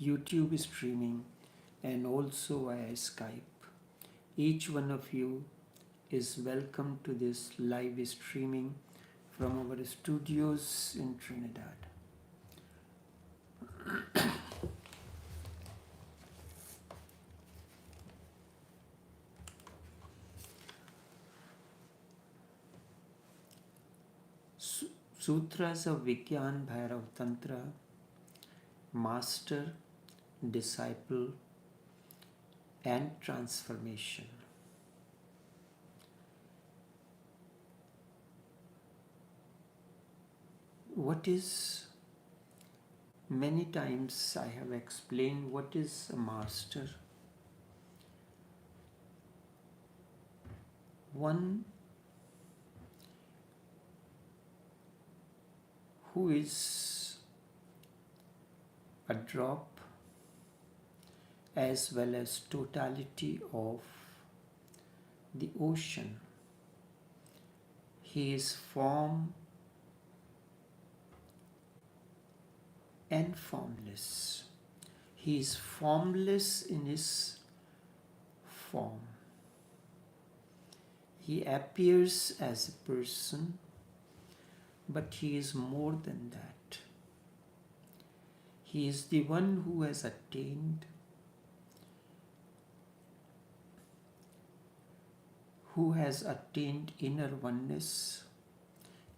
YouTube streaming and also via Skype. Each one of you is welcome to this live streaming from our studios in Trinidad. Sutras of Vigyan Bhairav Tantra, Master, Disciple and Transformation. What is, many times I have explained what is a master. One who is a drop as well as totality of the ocean. He is form and formless. He is formless in his form. He appears as a person, but he is more than that. He is the one who has attained, inner oneness,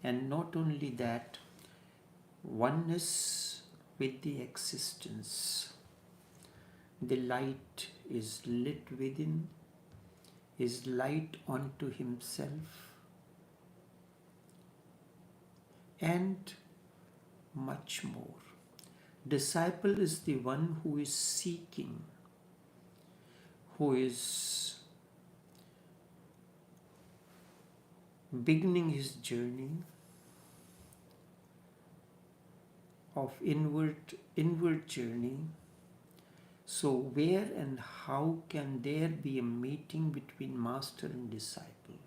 and not only that, oneness with the existence. The light is lit within, is light unto himself, and much more. Disciple is the one who is seeking, who is beginning his journey of inward journey. So where and how can there be a meeting between master and disciple?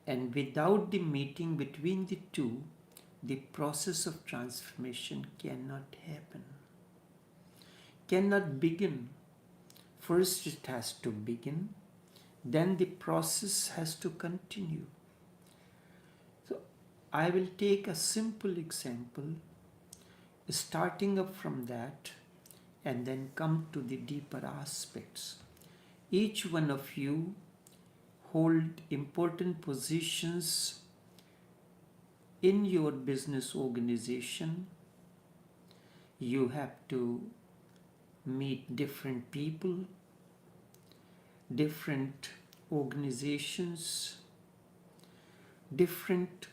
And without the meeting between the two, the process of transformation cannot happen, cannot begin. First it has to begin, then the process has to continue. So I will take a simple example, starting up from that, and then come to the deeper aspects. Each one of you hold important positions in your business organization. You have to meet different people, different organizations, different.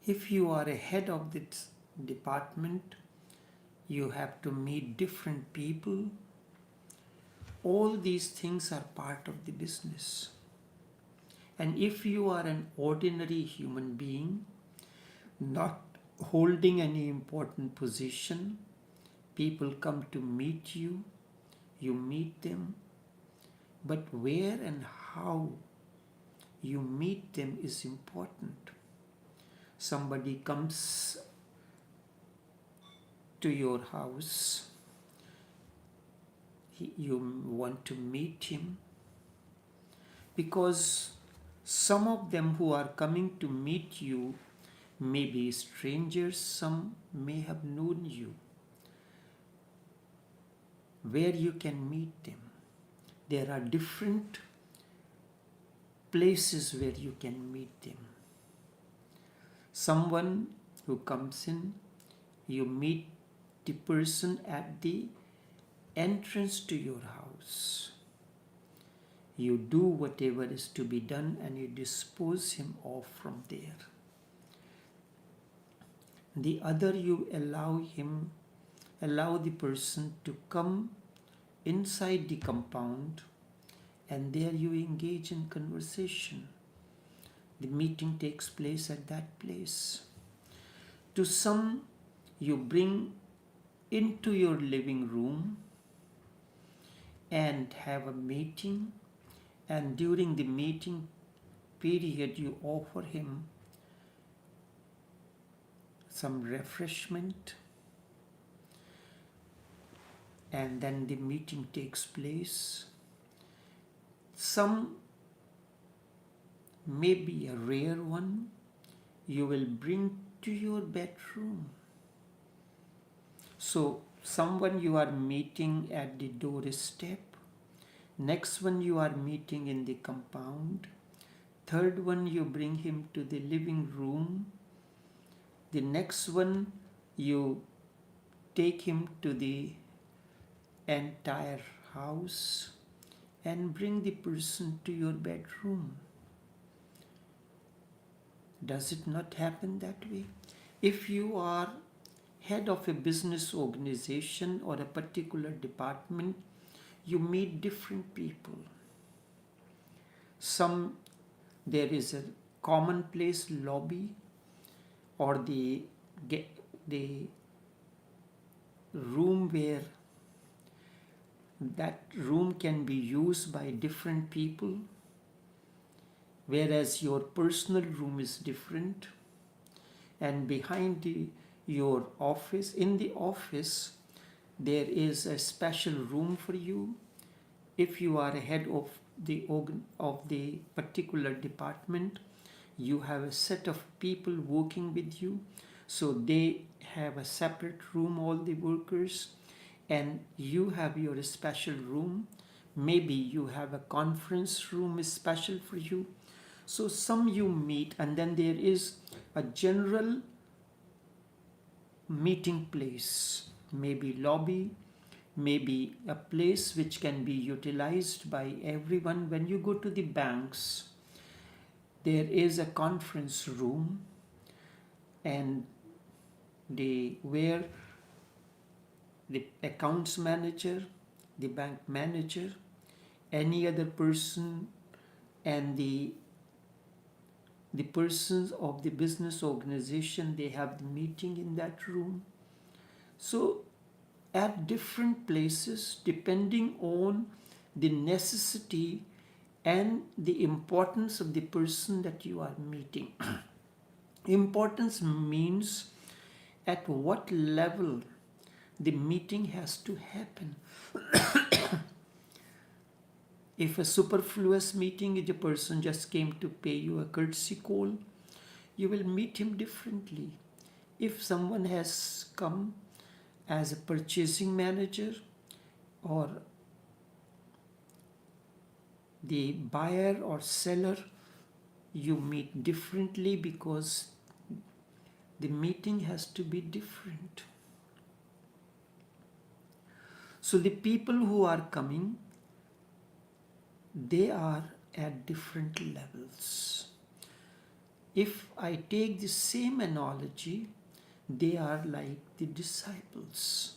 If you are a head of this department, you have to meet different people. All these things are part of the business. And if you are an ordinary human being, not holding any important position, people come to meet you, you meet them, but where and how you meet them is important. Somebody comes to your house, you want to meet him, because some of them who are coming to meet you may be strangers, some may have known you. Where you can meet them? There are different places where you can meet them. Someone who comes in, you meet the person at the entrance to your house. You do whatever is to be done and you dispose him off from there. The other, you allow the person to come inside the compound, and there you engage in conversation. The meeting takes place at that place. To some, you bring into your living room and have a meeting, and during the meeting period you offer him some refreshment, and then the meeting takes place. Some may be a rare one you will bring to your bedroom. So someone you are meeting at the doorstep, next one you are meeting in the compound, third one you bring him to the living room, the next one you take him to the entire house and bring the person to your bedroom. Does it not happen that way? If you are head of a business organization or a particular department, you meet different people. There is a commonplace lobby, or the room where that room can be used by different people, whereas your personal room is different. And behind your office, in the office, there is a special room for you. If you are a head of the particular department, you have a set of people working with you, so they have a separate room, all the workers, and you have your special room. Maybe you have a conference room is special for you. So some you meet, and then there is a general meeting place, maybe lobby, maybe a place which can be utilized by everyone. When you go to the banks, there is a conference room, and where the accounts manager, the bank manager, any other person, and the persons of the business organization, they have the meeting in that room. So at different places, depending on the necessity and the importance of the person that you are meeting. Importance means at what level the meeting has to happen. If a superfluous meeting is a person just came to pay you a courtesy call, you will meet him differently. If someone has come as a purchasing manager, or the buyer or seller, you meet differently, because the meeting has to be different. So the people who are coming, they are at different levels. If I take the same analogy, they are like the disciples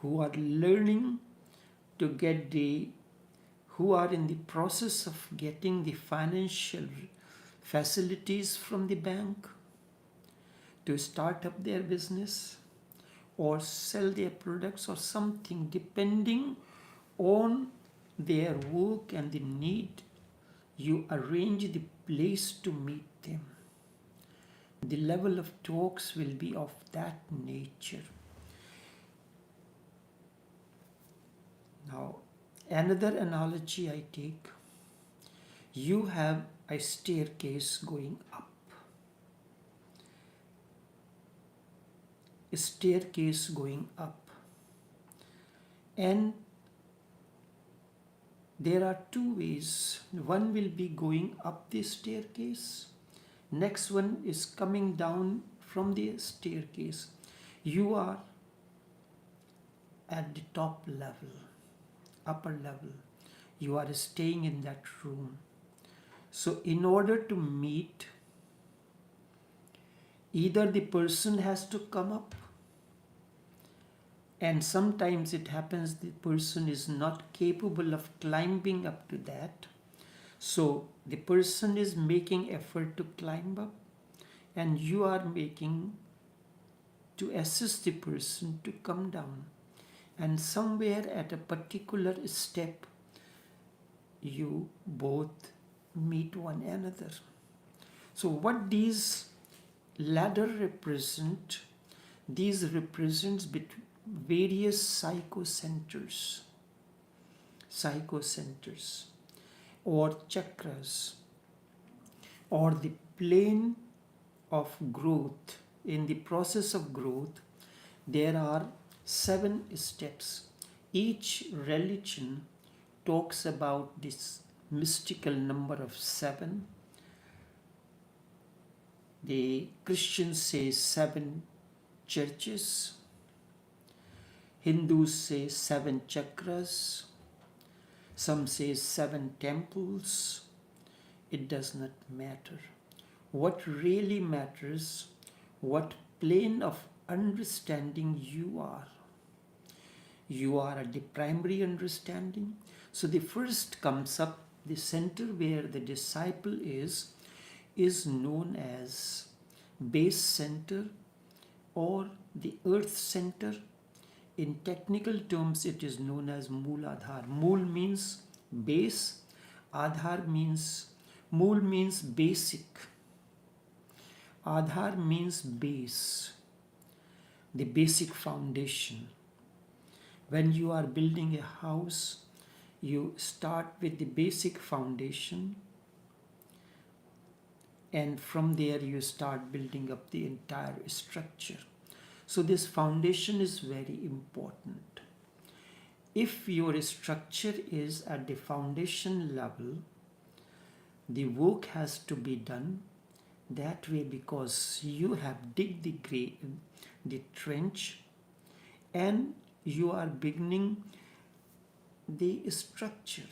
who are learning to who are in the process of getting the financial facilities from the bank to start up their business or sell their products or something, depending on their work and the need. You arrange the place to meet them. The level of talks will be of that nature. Now, another analogy I take, you have a staircase going up. A staircase going up. And there are two ways. One will be going up the staircase. Next one is coming down from the staircase. You are at the top level, upper level. You are staying in that room. So in order to meet, either the person has to come up, and sometimes it happens the person is not capable of climbing up to that. So the person is making effort to climb up, and you are making to assist the person to come down. And somewhere at a particular step, you both meet one another. So what these ladder represent These represents various psychocenters or chakras or the plane of growth. In the process of growth, there are 7 steps. Each religion talks about this mystical number of 7. The Christians say 7 churches, Hindus say 7 chakras, some say 7 temples. It does not matter. What really matters, what plane of understanding you are. You are at the primary understanding. So the first comes up, the center where the disciple is known as base center or the earth center. In technical terms, it is known as Mooladhar. Mool means base, Adhar means, Mool means basic. Adhar means base, the basic foundation. When you are building a house, you start with the basic foundation, and from there you start building up the entire structure. So this foundation is very important. If your structure is at the foundation level, the work has to be done that way, because you have digged the trench, and you are beginning the structure.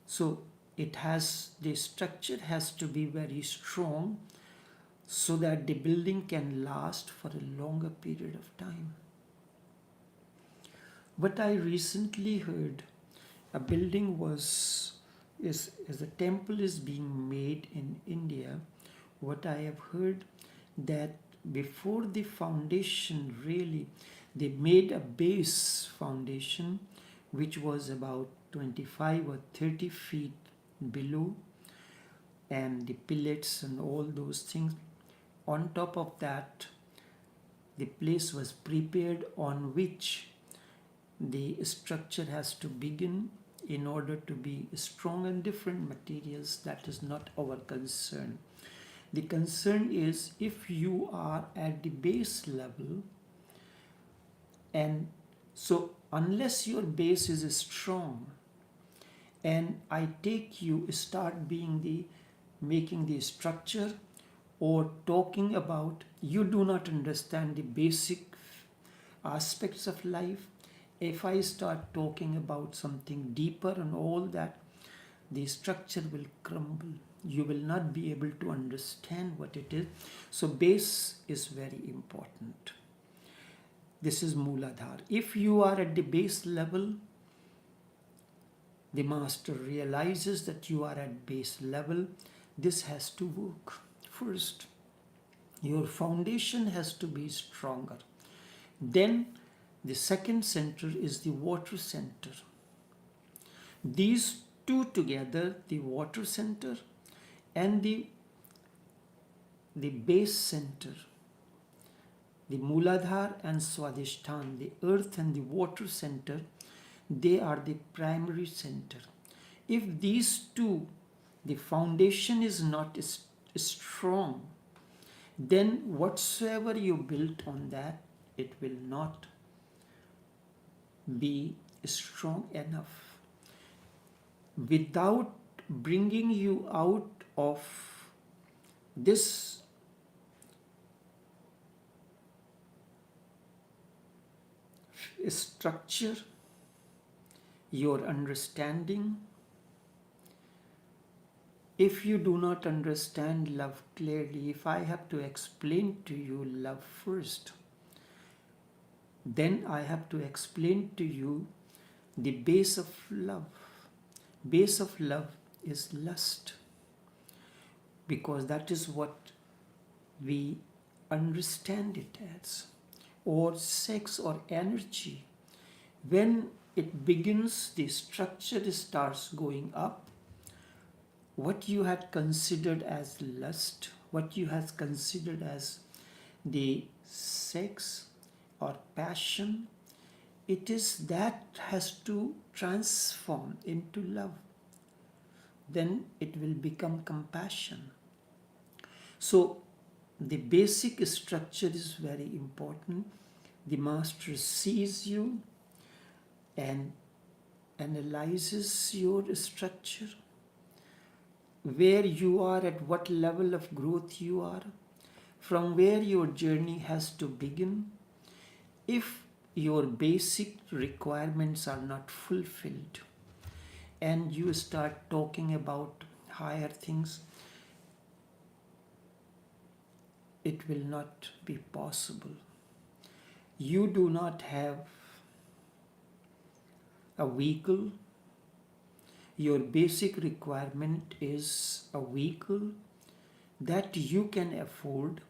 So the structure has to be very strong so that the building can last for a longer period of time. But I recently heard a building as a temple is being made in India. What I have heard, that before the foundation really, they made a base foundation which was about 25 or 30 feet below, and the pillets and all those things. On top of that, the place was prepared on which the structure has to begin in order to be strong, and different materials. That is not our concern. The concern is if you are at the base level, and so unless your base is strong, and I take you start making the structure or talking about, you do not understand the basic aspects of life. If I start talking about something deeper and all that, the structure will crumble. You will not be able to understand what it is. So base is very important. This is Mooladhar. If you are at the base level, the master realizes that you are at base level. This has to work. First, your foundation has to be stronger. Then the second center is the water center. These two together, the water center and the base center, the Mooladhar and Swadhisthana, the earth and the water center, they are the primary center. If these two, the foundation is not strong, then whatsoever you built on that, it will not be strong enough. Without bringing you out of this structure, your understanding, if you do not understand love clearly, if I have to explain to you love first, then I have to explain to you the base of love. Base of love is lust, because that is what we understand it as, or sex or energy. When it begins, the structure starts going up. What you had considered as lust, what you had considered as the sex or passion, it is that has to transform into love. Then it will become compassion. So the basic structure is very important. The master sees you and analyzes your structure, where you are, at what level of growth you are, from where your journey has to begin. If your basic requirements are not fulfilled and you start talking about higher things, it will not be possible. You do not have a vehicle. Your basic requirement is a vehicle that you can afford.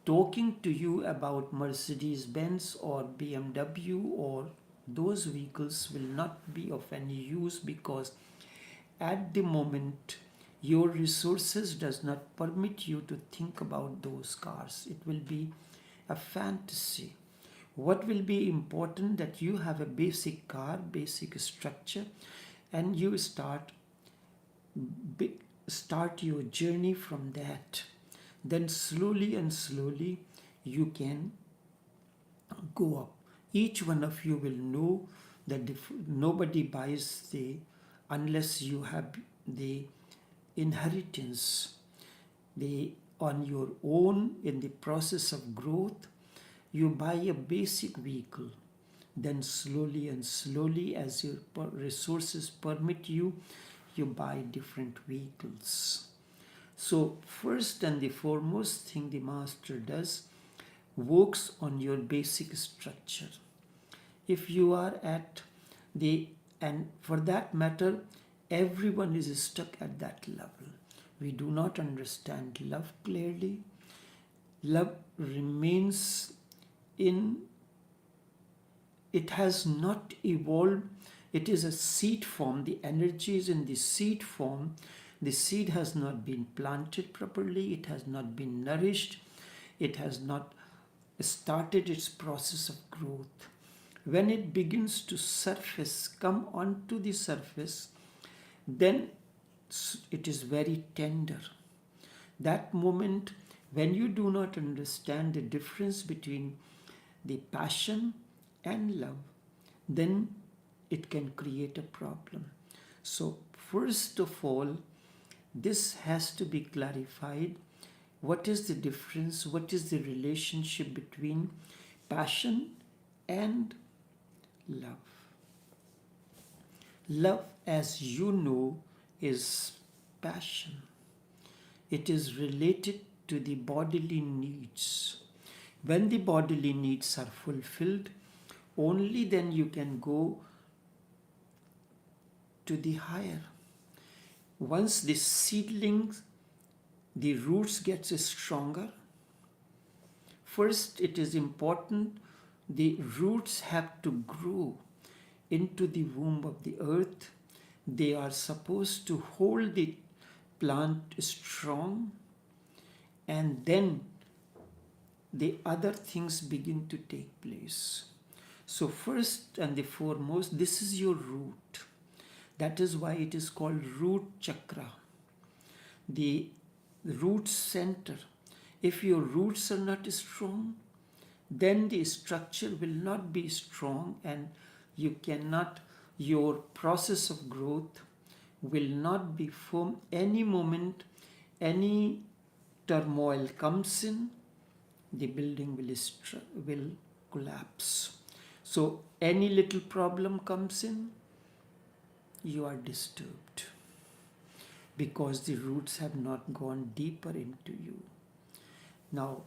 Talking to you about Mercedes-Benz or BMW or those vehicles will not be of any use, because at the moment your resources does not permit you to think about those cars. It will be a fantasy. What will be important, that you have a basic car, basic structure, and you start your journey from that. Then slowly and slowly you can go up. Each one of you will know that nobody buys unless you have the inheritance. On your own, in the process of growth, you buy a basic vehicle. Then slowly and slowly, as your resources permit you, you buy different vehicles. So first and the foremost thing the master does, works on your basic structure. If you are and for that matter, everyone is stuck at that level. We do not understand love clearly. Love remains it has not evolved. It is a seed form. The energy is in the seed form. The seed has not been planted properly. It has not been nourished. It has not started its process of growth. When it begins to surface, come onto the surface, then it is very tender. That moment, when you do not understand the difference between the passion and love, then it can create a problem. So first of all, this has to be clarified. What is the difference? What is the relationship between passion and love? Love, as you know, is passion. It is related to the bodily needs. When the bodily needs are fulfilled, only then you can go to the higher. Once the seedlings, the roots gets stronger, first it is important the roots have to grow into the womb of the earth. They are supposed to hold the plant strong, and then the other things begin to take place. So first and the foremost, this is your root. That is why it is called root chakra, the root center. If your roots are not strong, then the structure will not be strong, and your process of growth will not be firm. Any moment, any turmoil comes in, the building will collapse. So any little problem comes in, you are disturbed, because the roots have not gone deeper into you. Now,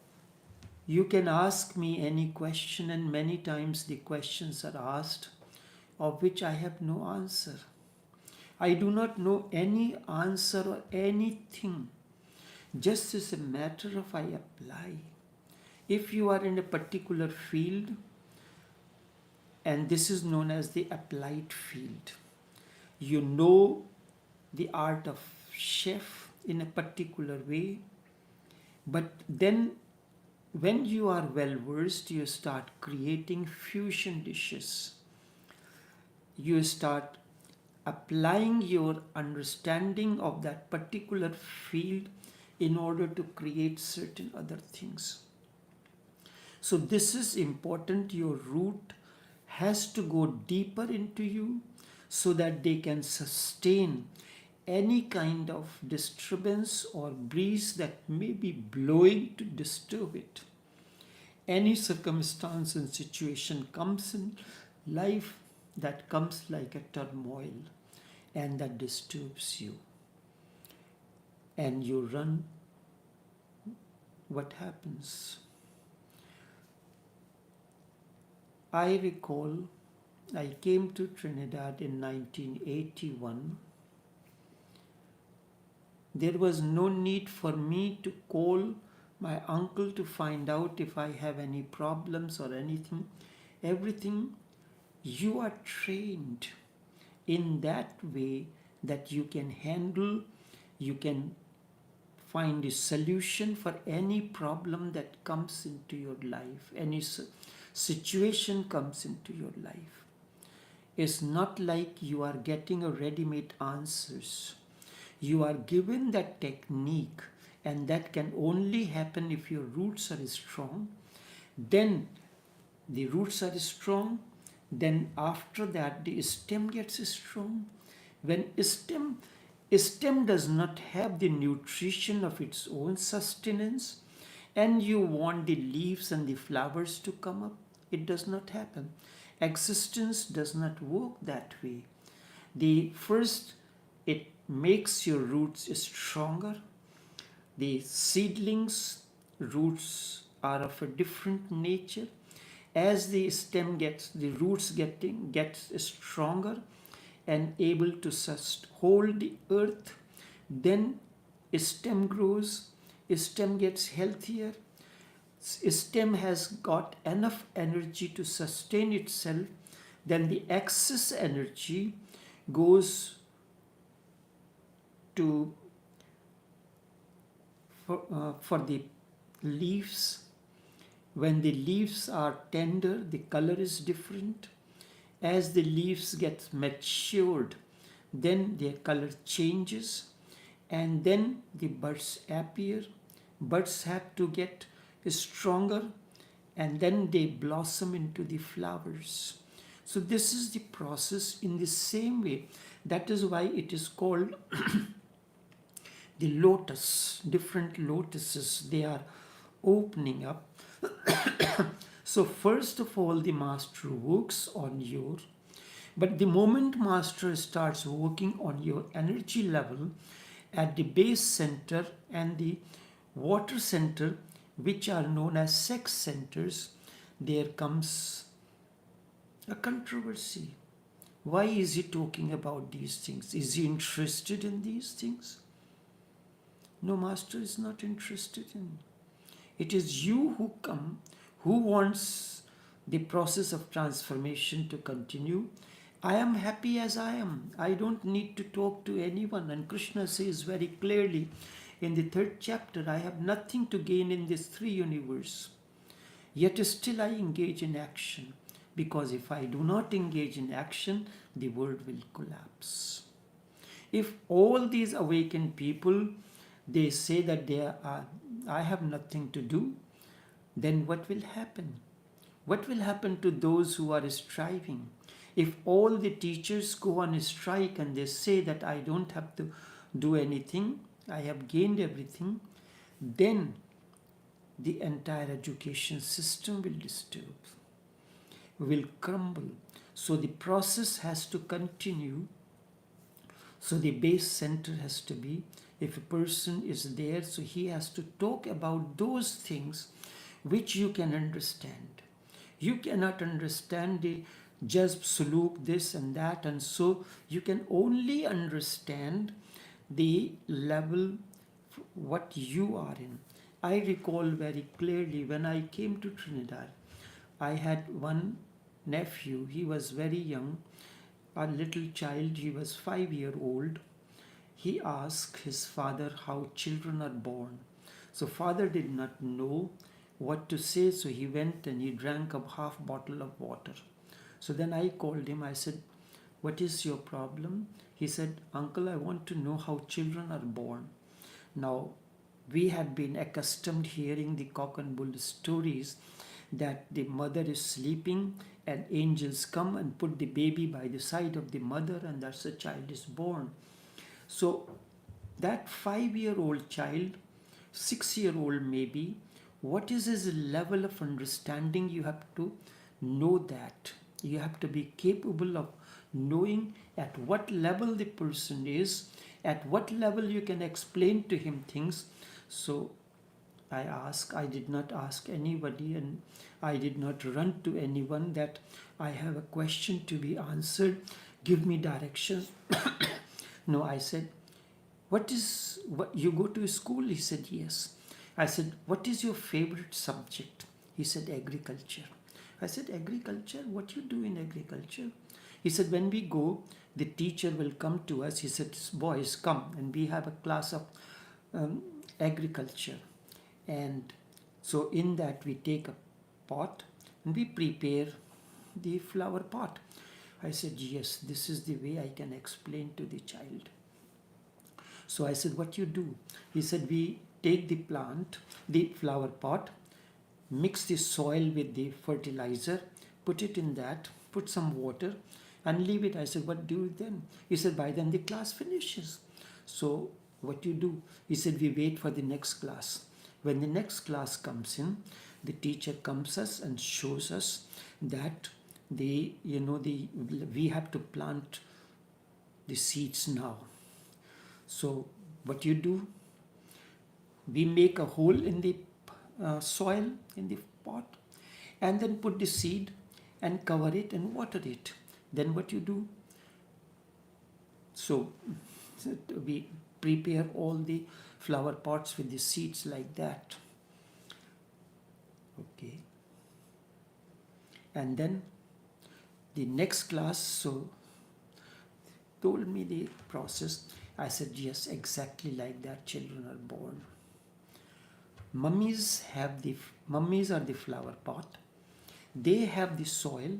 you can ask me any question, and many times the questions are asked of which I have no answer. I do not know any answer or anything. Just as a matter of I apply. If you are in a particular field, and this is known as the applied field, you know the art of chef in a particular way, but then When you are well versed, you start creating fusion dishes. You start applying your understanding of that particular field in order to create certain other things. So this is important. Your root has to go deeper into you so that they can sustain any kind of disturbance or breeze that may be blowing to disturb it. Any circumstance and situation comes in life that comes like a turmoil and that disturbs you. And you run, what happens? I recall I came to Trinidad in 1981. There was no need for me to call my uncle to find out if I have any problems or anything. Everything, you are trained in that way that you can handle, you can find a solution for any problem that comes into your life, any situation comes into your life. It's not like you are getting a ready-made answers. You are given that technique, and that can only happen if your roots are strong. Then the roots are strong, then after that the stem gets strong. When stem does not have the nutrition of its own sustenance, and you want the leaves and the flowers to come up, it does not happen. Existence does not work that way. The first, it makes your roots stronger. The seedlings roots are of a different nature. As the stem gets, the roots gets stronger and able to hold the earth, then a stem grows, a stem gets healthier, a stem has got enough energy to sustain itself, then the excess energy goes to for the leaves. When the leaves are tender, the color is different. As the leaves get matured, then their color changes, and then the buds appear. Buds have to get stronger, and then they blossom into the flowers. So this is the process in the same way. That is why it is called the lotus. Different lotuses, they are opening up. So first of all, the master works on your, but the moment master starts working on your energy level at the base center and the water center, which are known as sex centers, there comes a controversy. Why is he talking about these things? Is he interested in these things? No, master is not interested in. It is you who come, who wants the process of transformation to continue. I am happy as I am. I don't need to talk to anyone. And Krishna says very clearly in the 3rd chapter, I have nothing to gain in this 3 universe. Yet still I engage in action. Because if I do not engage in action, the world will collapse. If all these awakened people, they say that I have nothing to do, then what will happen? What will happen to those who are striving? If all the teachers go on strike and they say that I don't have to do anything, I have gained everything, then the entire education system will disturb, will crumble. So the process has to continue. So the base center has to be, if a person is there, so he has to talk about those things which you can understand. You cannot understand the jazb, suluk, this and that, and so you can only understand the level what you are in. I recall very clearly when I came to Trinidad, I had one nephew. He was very young, a little child. He was 5-year-old. He asked his father how children are born. So father did not know what to say. So he went and he drank a half bottle of water. So then I called him. I said, what is your problem? He said, uncle, I want to know how children are born. Now, we had been accustomed hearing the cock and bull stories that the mother is sleeping and angels come and put the baby by the side of the mother, and thus a child is born. So that 5-year-old child, 6-year-old maybe, what is his level of understanding? You have to know that. You have to be capable of knowing at what level the person is, at what level you can explain to him things. So I did not ask anybody, and I did not run to anyone that I have a question to be answered, give me directions. No, I said, what you go to school? He said, yes. I said, what is your favorite subject? He said, agriculture. I said, agriculture? What you do in agriculture? He said, when we go, the teacher will come to us. He said, boys, come, and we have a class of agriculture. And so in that we take a pot and we prepare the flower pot. I said, yes, this is the way I can explain to the child. So I said, what you do? He said, we take the plant, the flower pot, mix the soil with the fertilizer, put it in that, put some water and leave it. I said, what do you then? He said, by then the class finishes. So what you do? He said, we wait for the next class. When the next class comes in, the teacher comes us and shows us that we have to plant the seeds now. So what you do? We make a hole in the soil, in the pot, and then put the seed and cover it and water it. Then what you do? So we prepare all the flower pots with the seeds like that. Okay. And then the next class, so told me the process. I said, yes, exactly like that children are born. Mummies are the flower pot. They have the soil.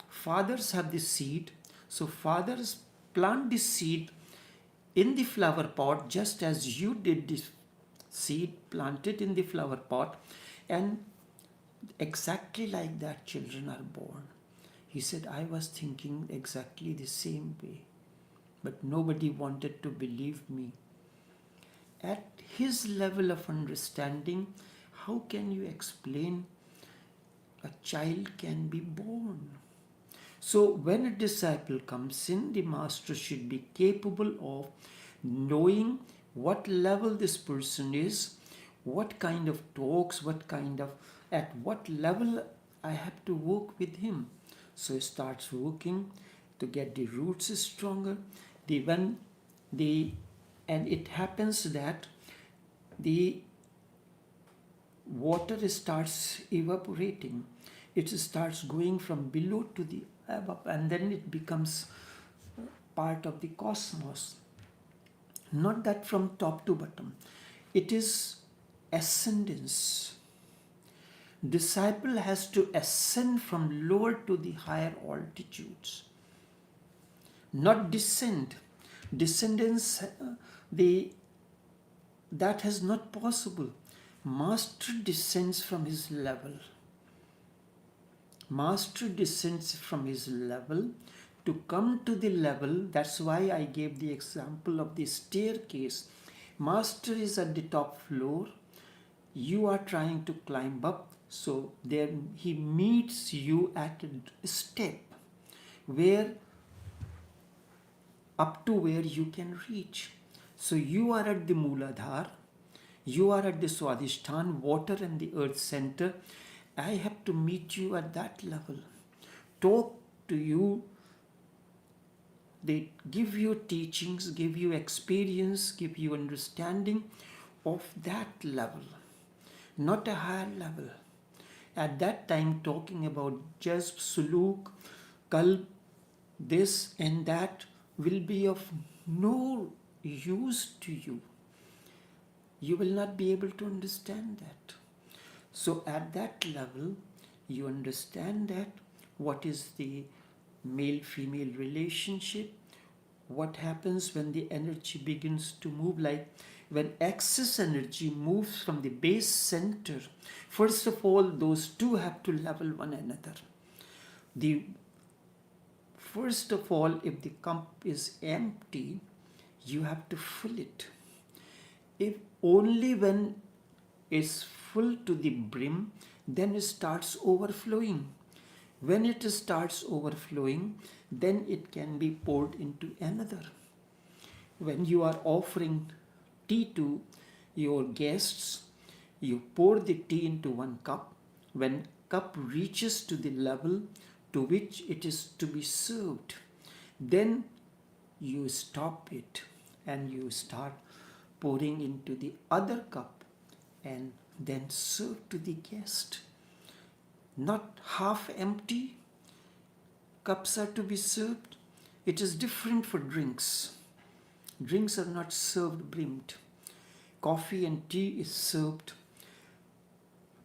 Fathers have the seed. So fathers plant the seed in the flower pot just as you did the seed, planted in the flower pot, and exactly like that children are born. He said, I was thinking exactly the same way, but nobody wanted to believe me. At his level of understanding, how can you explain a child can be born? So when a disciple comes in, the master should be capable of knowing what level this person is, what kind of talks, at what level I have to work with him. So he starts working to get the roots stronger. And it happens that the water starts evaporating. It starts going from below to the above, and then it becomes part of the cosmos. Not that from top to bottom. It is ascendance. Disciple has to ascend from lower to the higher altitudes, not descend. Descendance, that is not possible. Master descends from his level. Master descends from his level to come to the level. That's why I gave the example of the staircase. Master is at the top floor. You are trying to climb up. So there he meets you at a step where up to where you can reach. So you are at the Mooladhar, you are at the Swadhisthana, water and the earth center. I have to meet you at that level, talk to you, they give you teachings, give you experience, give you understanding of that level, not a higher level. At that time, talking about jazb, suluk, kalb, this and that will be of no use to you. You will not be able to understand that. So at that level, you understand that what is the male-female relationship, what happens when the energy begins to move, like when excess energy moves from the base center. First of all, those two have to level one another. The First of all, if the cup is empty, you have to fill it. If only when it's full to the brim, then it starts overflowing. When it starts overflowing, then it can be poured into another. When you are offering tea to your guests, you pour the tea into one cup. When cup reaches to the level to which it is to be served, then you stop it and you start pouring into the other cup and then serve to the guest. Not half empty cups are to be served. It is different for drinks. Drinks are not served brimmed. Coffee and tea is served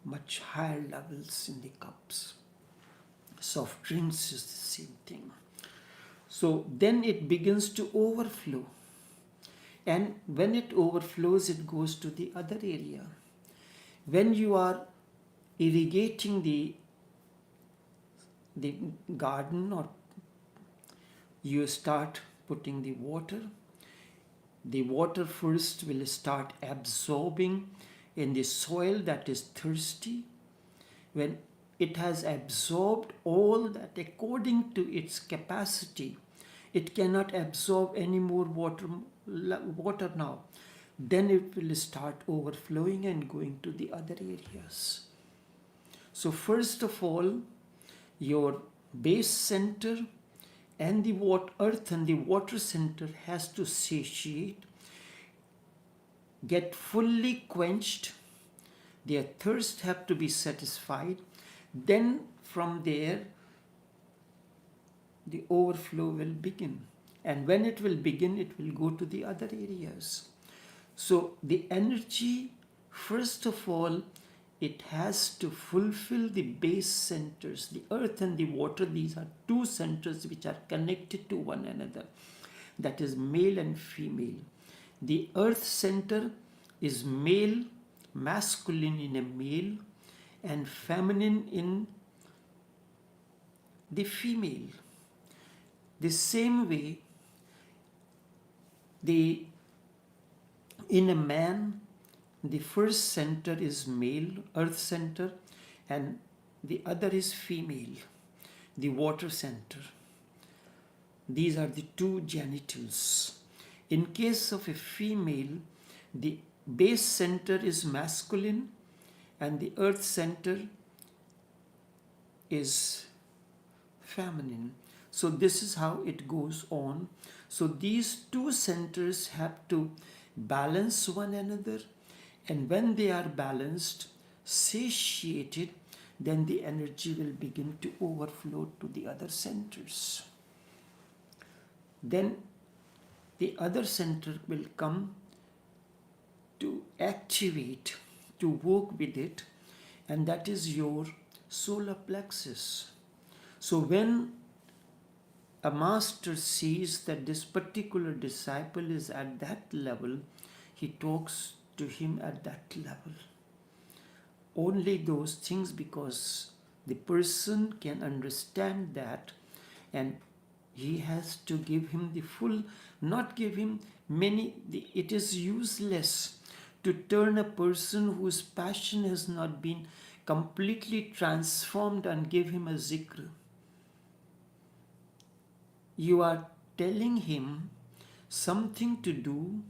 much higher levels in the cups. Soft drinks is the same thing. So then it begins to overflow. And when it overflows, it goes to the other area. When you are irrigating the garden, or you start putting the water first will start absorbing in the soil that is thirsty. When it has absorbed all that according to its capacity, it cannot absorb any more water now. Then it will start overflowing and going to the other areas. So first of all, your base center and the earth and the water center has to satiate, get fully quenched, their thirst have to be satisfied. Then from there, the overflow will begin. And when it will begin, it will go to the other areas. So the energy, first of all, it has to fulfill the base centers. The earth and the water, these are two centers which are connected to one another. That is male and female. The earth center is male, masculine in a male, and feminine in the female. The same way, in a man, the first center is male, earth center, and the other is female, the water center. These are the two genitals. In case of a female, the base center is masculine and the earth center is feminine. So this is how it goes on. So these two centers have to balance one another, and when they are balanced, satiated, then the energy will begin to overflow to the other centers. Then the other center will come to activate, to work with it, and that is your solar plexus. So when a master sees that this particular disciple is at that level, he talks to him at that level. Only those things, because the person can understand that, and he has to give him the full, not give him many. It is useless to turn a person whose passion has not been completely transformed and give him a zikr. You are telling him something to do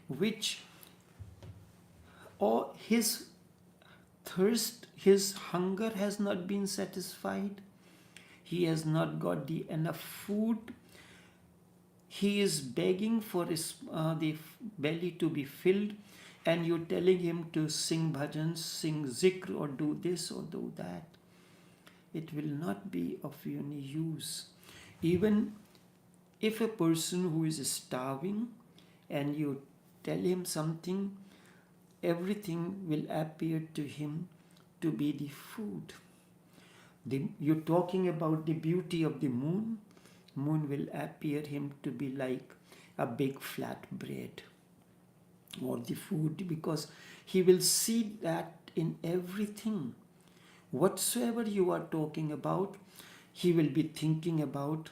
which, or his thirst, his hunger has not been satisfied. He has not got enough food. He is begging for the belly to be filled, and you're telling him to sing bhajans, sing zikr, or do this or do that. It will not be of any use. Even if a person who is starving and you tell him something, everything will appear to him to be the food. You're talking about the beauty of the moon. Moon will appear him to be like a big flat bread or the food, because he will see that in everything. Whatsoever you are talking about, he will be thinking about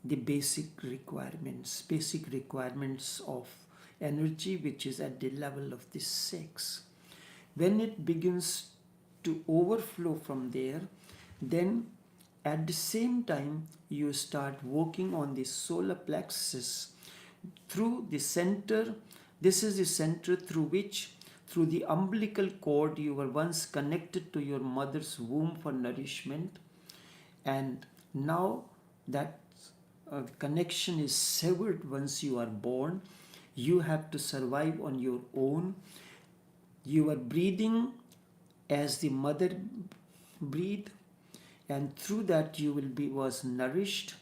the basic requirements of energy, which is at the level of the 6. When it begins to overflow from there, then at the same time you start working on the solar plexus through the center. This is the center through which, through the umbilical cord, you were once connected to your mother's womb for nourishment, and now that connection is severed. Once you are born, you have to survive on your own. You are breathing as the mother breathed, and through that you was nourished.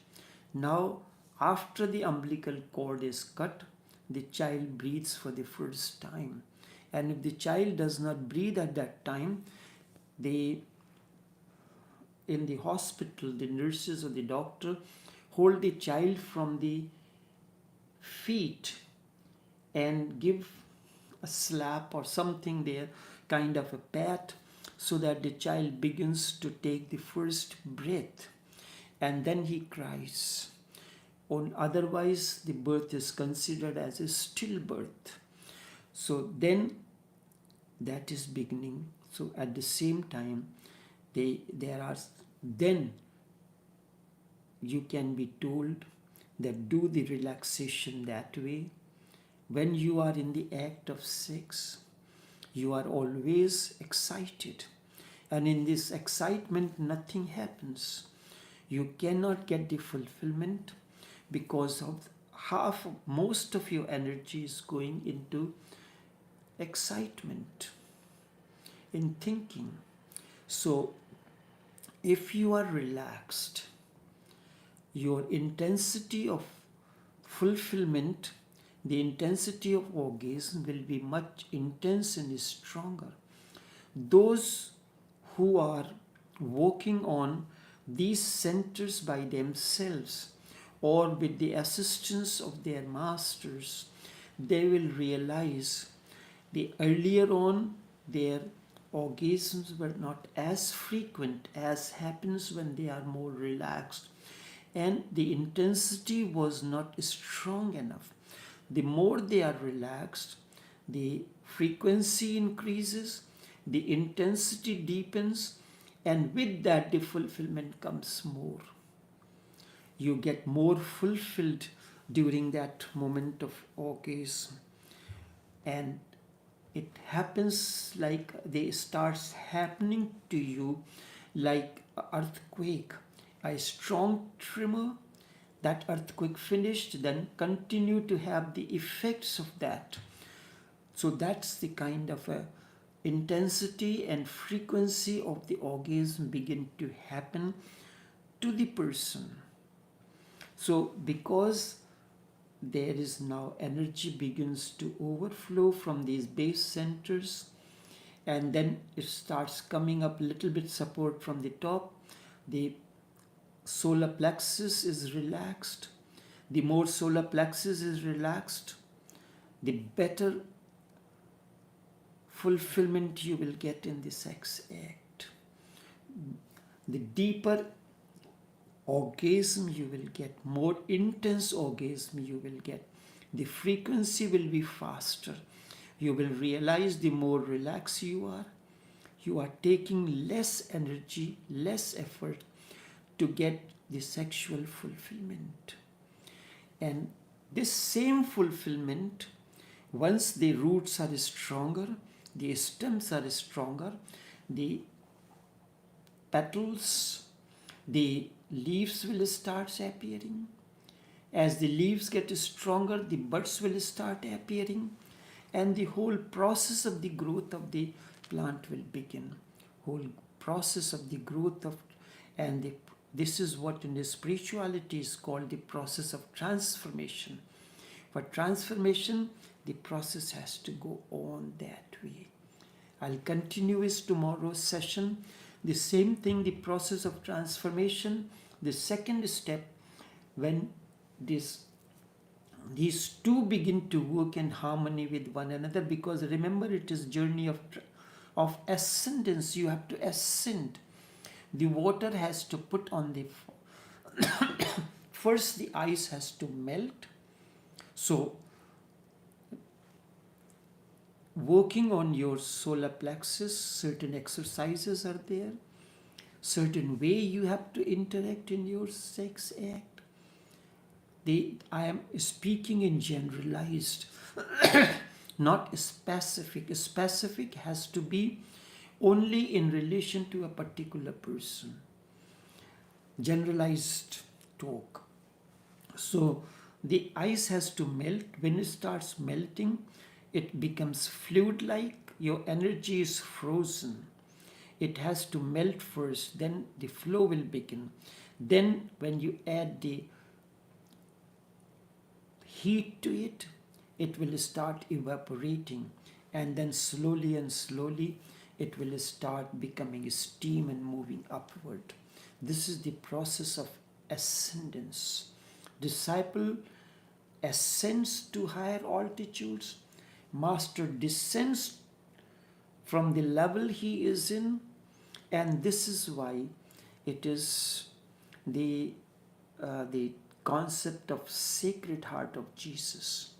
Now, after the umbilical cord is cut, the child breathes for the first time. And if the child does not breathe at that time, in the hospital, the nurses or the doctor hold the child from the feet and give a slap or something there, kind of a pat, so that the child begins to take the first breath, and then he cries. Otherwise, the birth is considered as a stillbirth. So then that is beginning. So at the same time, then you can be told that do the relaxation that way. When you are in the act of sex, you are always excited. And in this excitement, nothing happens. You cannot get the fulfillment because of most of your energy is going into excitement, in thinking. So, if you are relaxed, your intensity of fulfillment, the intensity of orgasm will be much intense and stronger. Those who are working on these centers by themselves or with the assistance of their masters, they will realize the earlier on their orgasms were not as frequent as happens when they are more relaxed, and the intensity was not strong enough. The more they are relaxed, the frequency increases, the intensity deepens, and with that the fulfillment comes more. You get more fulfilled during that moment of orgasm, and it happens like they starts happening to you like an earthquake, a strong tremor. That earthquake finished, then continue to have the effects of that. So that's the kind of a intensity and frequency of the orgasm begin to happen to the person. So because there is now energy begins to overflow from these base centers, and then it starts coming up a little bit support from the top. The solar plexus is relaxed. The more solar plexus is relaxed, the better fulfillment you will get in the sex act. The deeper orgasm you will get, more intense orgasm you will get. The frequency will be faster. You will realize the more relaxed you are taking less energy, less effort to get the sexual fulfillment. And this same fulfillment, once the roots are stronger, the stems are stronger, the petals, the leaves will start appearing. As the leaves get stronger, the buds will start appearing, and the whole process of the growth of the plant will begin. Whole process of the growth of, and this is what in the spirituality is called the process of transformation. For transformation, the process has to go on that way. I'll continue is tomorrow's session. The same thing, the process of transformation. The second step, when these two begin to work in harmony with one another, because remember, it is journey of ascendance. You have to ascend. The water has to put on the first the ice has to melt. So working on your solar plexus, certain exercises are there, certain way you have to interact in your sex act. I am speaking in generalized, not specific. Specific has to be only in relation to a particular person. Generalized talk. So the ice has to melt. When it starts melting, it becomes fluid-like. Your energy is frozen. It has to melt first, then the flow will begin. Then when you add the heat to it, it will start evaporating, and then slowly and slowly it will start becoming steam and moving upward. This is the process of ascendance. Disciple ascends to higher altitudes. Master descends from the level he is in, and this is why it is the concept of Sacred Heart of Jesus.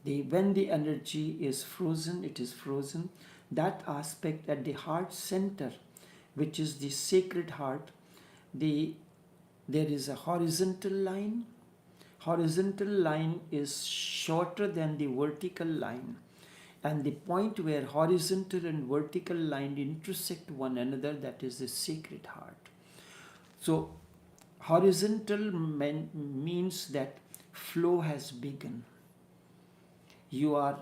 When the energy is frozen, it is frozen. That aspect at the heart center, which is the Sacred Heart, there is a horizontal line. Horizontal line is shorter than the vertical line, and the point where horizontal and vertical line intersect one another, that is the Sacred Heart. So horizontal means that flow has begun. You are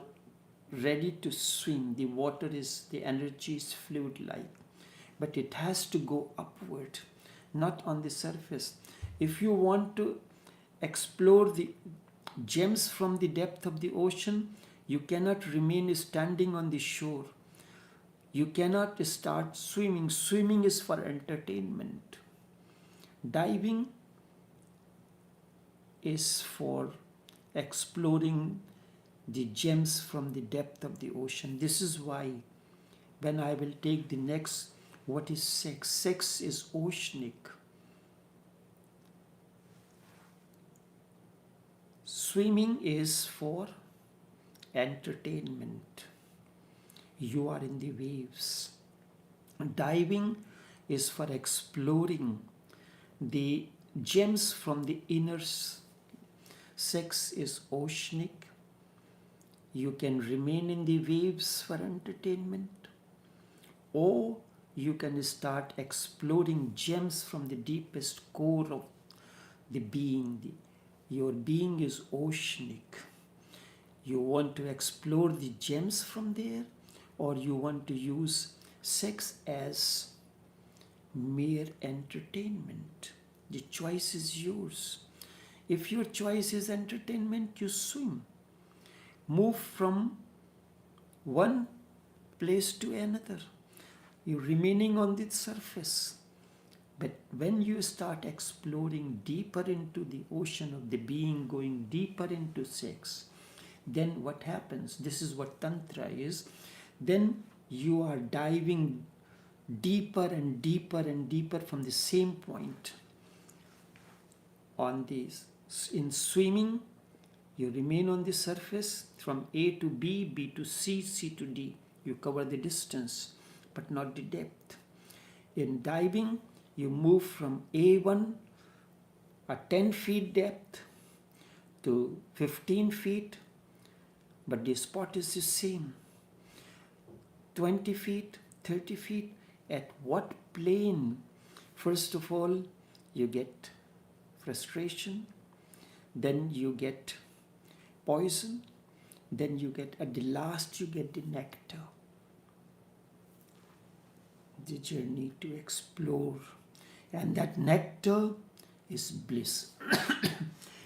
ready to swim. The water is, the energy is fluid-like, but it has to go upward, not on the surface. If you want to explore the gems from the depth of the ocean, you cannot remain standing on the shore. You cannot start swimming. Swimming is for entertainment. Diving is for exploring the gems from the depth of the ocean. This is why when I will take the next, what is sex? Sex is oceanic. Swimming is for entertainment. You are in the waves. Diving is for exploring the gems from the inner. Sex is oceanic. You can remain in the waves for entertainment, or you can start exploring gems from the deepest core of the being. Your being is oceanic. You want to explore the gems from there, or you want to use sex as mere entertainment. The choice is yours. If your choice is entertainment, you swim. Move from one place to another. You're remaining on the surface. But when you start exploring deeper into the ocean of the being, going deeper into sex, then what happens? This is what Tantra is. Then you are diving deeper and deeper and deeper from the same point. In swimming, you remain on the surface from A to B, B to C, C to D. You cover the distance, but not the depth. In diving, you move from A1, a 10 feet depth, to 15 feet, but the spot is the same. 20 feet, 30 feet, at what plane? First of all, you get frustration, then you get poison, then you get, at the last, you get the nectar. The journey to explore, and that nectar is bliss.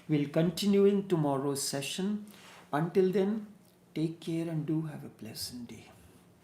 We'll continue in tomorrow's session. Until then, take care and do have a pleasant day.